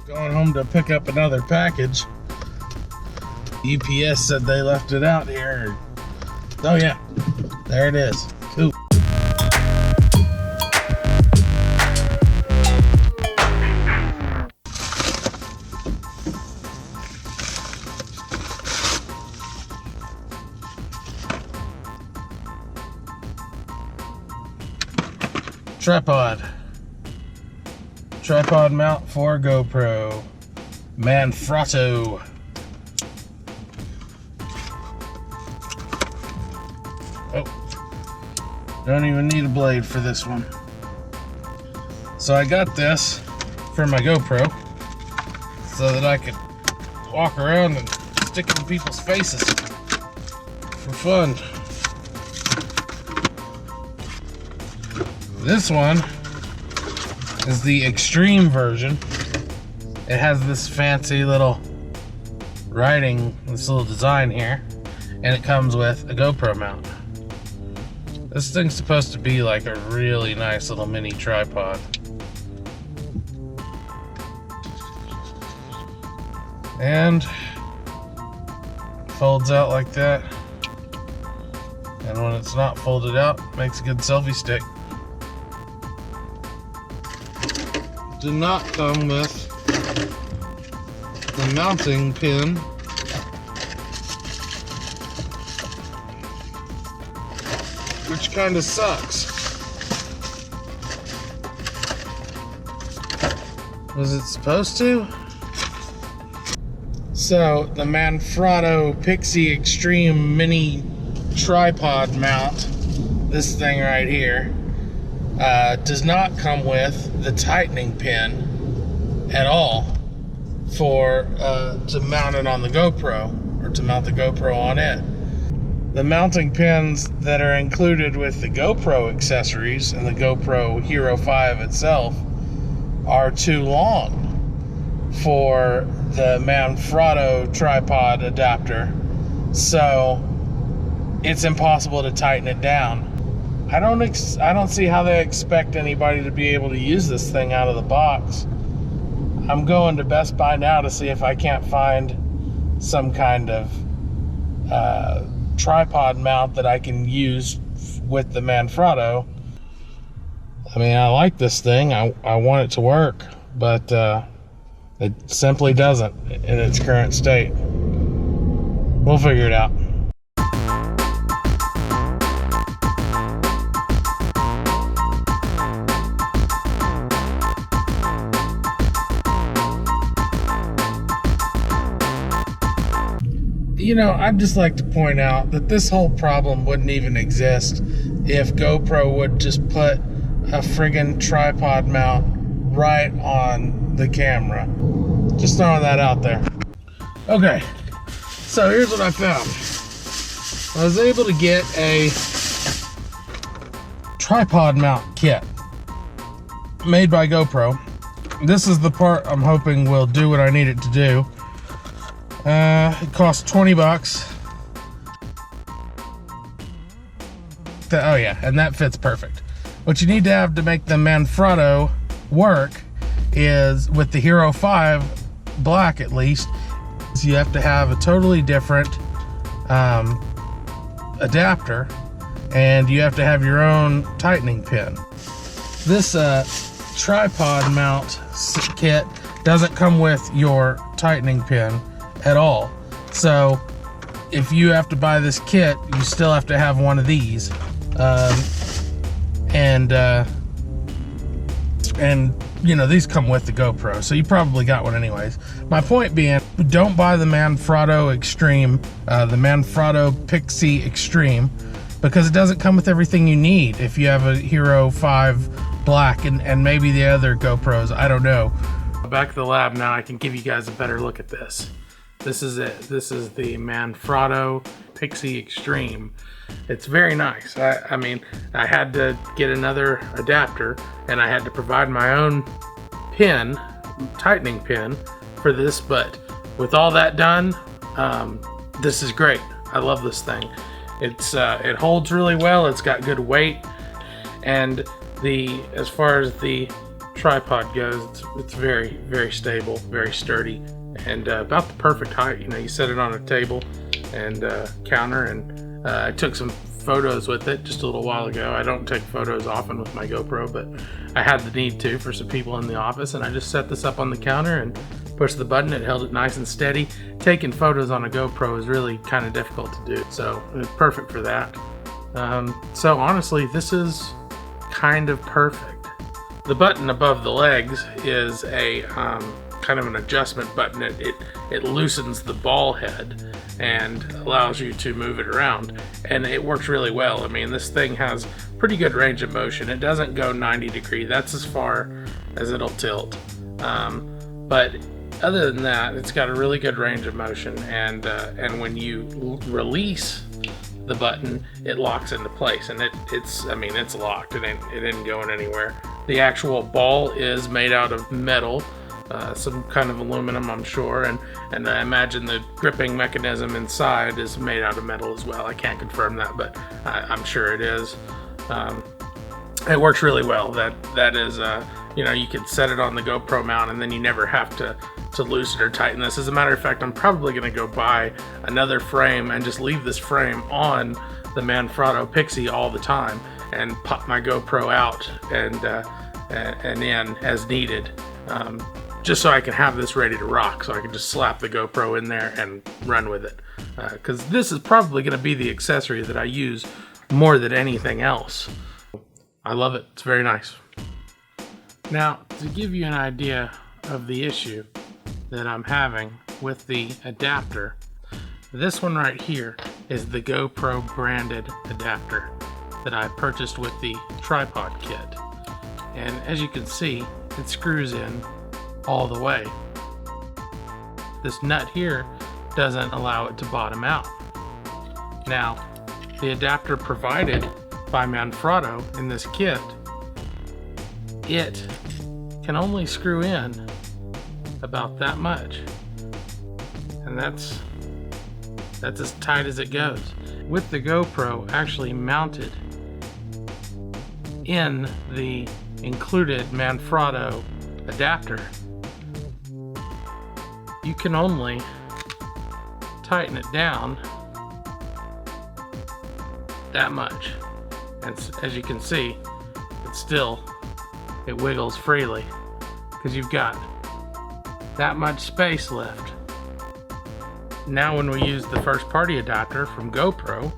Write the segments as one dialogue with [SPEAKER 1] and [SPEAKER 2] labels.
[SPEAKER 1] Going home to pick up another package. UPS said they left it out here. Oh yeah, there it is. Cool. Tripod mount for GoPro. Manfrotto. Oh, don't even need a blade for this one. So I got this for my GoPro so that I could walk around and stick it in people's faces for fun. This one is the extreme version. It has this fancy little writing, this little design here, and it comes with a GoPro mount. This thing's supposed to be like a really nice little mini tripod. And folds out like that. And when it's not folded out, makes a good selfie stick. Did not come with the mounting pin, which kind of sucks. Was it supposed to? So the Manfrotto Pixi Xtreme mini tripod mount, this thing right here, does not come with the tightening pin at all for to mount it on the GoPro, or to mount the GoPro on it. The mounting pins that are included with the GoPro accessories and the GoPro Hero 5 itself are too long for the Manfrotto tripod adapter, so it's impossible to tighten it down. I don't see how they expect anybody to be able to use this thing out of the box. I'm going to Best Buy now to see if I can't find some kind of tripod mount that I can use with the Manfrotto. I mean, I like this thing. I want it to work, but it simply doesn't in its current state. We'll figure it out. You know, I'd just like to point out that this whole problem wouldn't even exist if GoPro would just put a friggin' tripod mount right on the camera. Just throwing that out there. Okay, so here's what I found. I was able to get a tripod mount kit made by GoPro. This is the part I'm hoping will do what I need it to do. It costs $20. Oh yeah, and that fits perfect. What you need to have to make the Manfrotto work is, with the Hero 5 Black at least, is you have to have a totally different adapter, and you have to have your own tightening pin. This tripod mount kit doesn't come with your tightening pin at all. So if you have to buy this kit, you still have to have one of these. And you know, these come with the GoPro, so you probably got one anyways. My point being, don't buy the Manfrotto Xtreme, the Manfrotto Pixi Xtreme, because it doesn't come with everything you need if you have a Hero 5 Black and maybe the other GoPros, I don't know. Back to the lab now, I can give you guys a better look at this. This is it. This is the Manfrotto Pixi Xtreme. It's very nice. I mean, I had to get another adapter, and I had to provide my own pin, tightening pin for this, but with all that done, this is great. I love this thing. It holds really well. It's got good weight, and as far as the tripod goes, it's very, very stable, very sturdy, and about the perfect height. You know, you set it on a table and counter, and I took some photos with it just a little while ago. I don't take photos often with my GoPro, but I had the need to for some people in the office, and I just set this up on the counter and pushed the button. It held it nice and steady. Taking photos on a GoPro is really kind of difficult to do, so it's perfect for that. So honestly, this is kind of perfect. The button above the legs is a kind of an adjustment button. It loosens the ball head and allows you to move it around, and it works really well. I mean, this thing has pretty good range of motion. It doesn't go 90 degrees. That's as far as it'll tilt. But other than that, it's got a really good range of motion, and when you release the button, it locks into place, and it's locked. It ain't going anywhere. The actual ball is made out of metal, some kind of aluminum, I'm sure, and I imagine the gripping mechanism inside is made out of metal as well. I can't confirm that, but I'm sure it is. It works really well. That is, you can set it on the GoPro mount, and then you never have to loosen or tighten this. As a matter of fact, I'm probably going to go buy another frame and just leave this frame on the Manfrotto Pixi all the time, and pop my GoPro out and in as needed, just so I can have this ready to rock, so I can just slap the GoPro in there and run with it, because this is probably going to be the accessory that I use more than anything else. I love it. It's very nice. Now, to give you an idea of the issue that I'm having with the adapter, this one right here is the GoPro branded adapter that I purchased with the tripod kit, and as you can see, it screws in all the way. This nut here doesn't allow it to bottom out. Now, the adapter provided by Manfrotto in this kit, it can only screw in about that much, and that's as tight as it goes. With the GoPro actually mounted in the included Manfrotto adapter, you can only tighten it down that much, and as you can see, it wiggles freely because you've got that much space left. Now when we use the first party adapter from GoPro,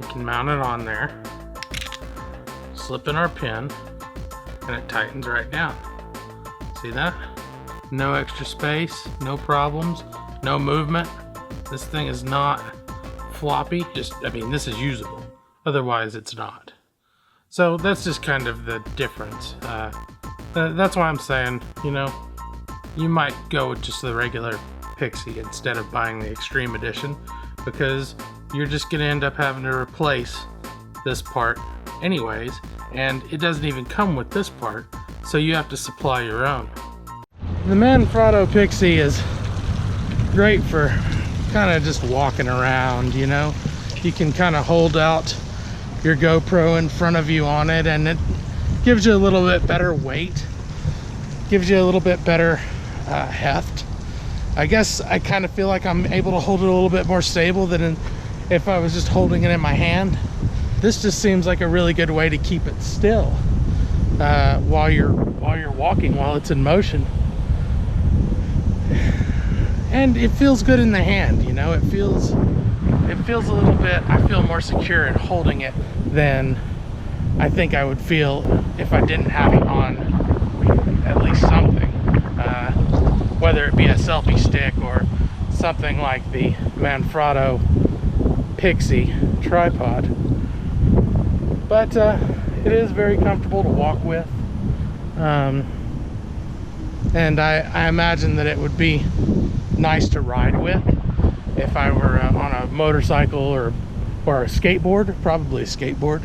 [SPEAKER 1] we can mount it on there, slip in our pin, and it tightens right down. See that? No extra space, no problems, no movement. This thing is not floppy. This is usable. Otherwise it's not. So that's just kind of the difference. That's why I'm saying, you might go with just the regular Pixi instead of buying the Extreme Edition, because you're just going to end up having to replace this part anyways, and it doesn't even come with this part, so you have to supply your own. The Manfrotto Pixi is great for kind of just walking around, you can kind of hold out your GoPro in front of you on it, and it gives you a little bit better weight, gives you a little bit better heft. I guess I kind of feel like I'm able to hold it a little bit more stable than if I was just holding it in my hand. This just seems like a really good way to keep it still while you're walking, while it's in motion, and it feels good in the hand. It feels a little bit, I feel more secure in holding it than I think I would feel if I didn't have it on at least something, whether it be a selfie stick or something like the Manfrotto Pixi tripod. But it is very comfortable to walk with, and I imagine that it would be nice to ride with if I were on a motorcycle or a skateboard, probably a skateboard.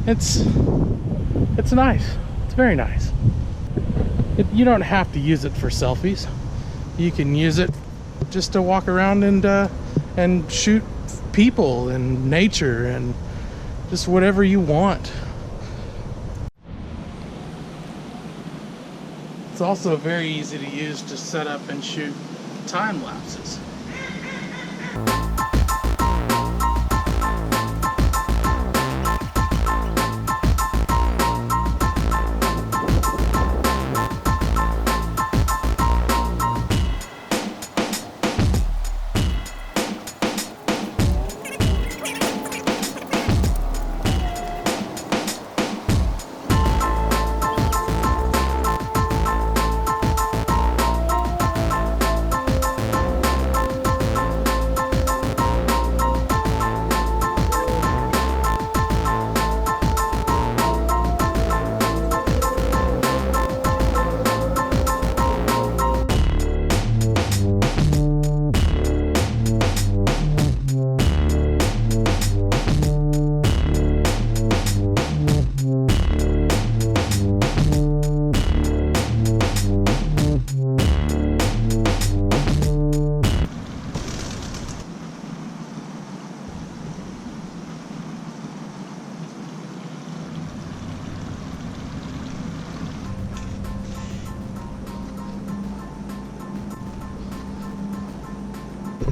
[SPEAKER 1] It's nice. It's very nice. You don't have to use it for selfies. You can use it just to walk around and shoot people and nature and just whatever you want. It's also very easy to use to set up and shoot time lapses.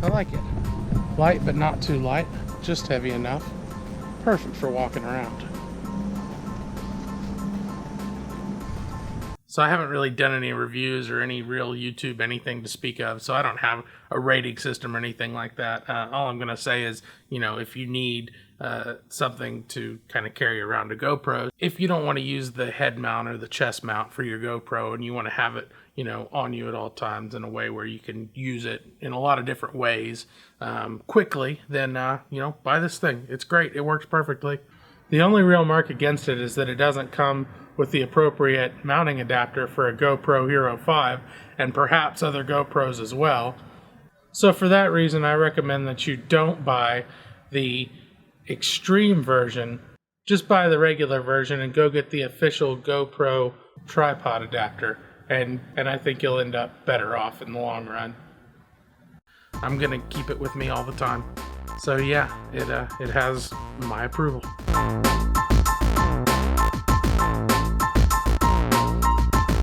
[SPEAKER 1] I like it. Light but not too light, just heavy enough. Perfect for walking around. So I haven't really done any reviews or any real YouTube anything to speak of, so I don't have a rating system or anything like that. All I'm going to say is, you know, if you need something to kind of carry around a GoPro, if you don't want to use the head mount or the chest mount for your GoPro and you want to have it, you know, on you at all times in a way where you can use it in a lot of different ways quickly, then, you know, buy this thing. It's great. It works perfectly. The only real mark against it is that it doesn't come with the appropriate mounting adapter for a GoPro Hero 5 and perhaps other GoPros as well. So for that reason, I recommend that you don't buy the Extreme version. Just buy the regular version and go get the official GoPro tripod adapter. And I think you'll end up better off in the long run. I'm gonna keep it with me all the time. So yeah, it has my approval.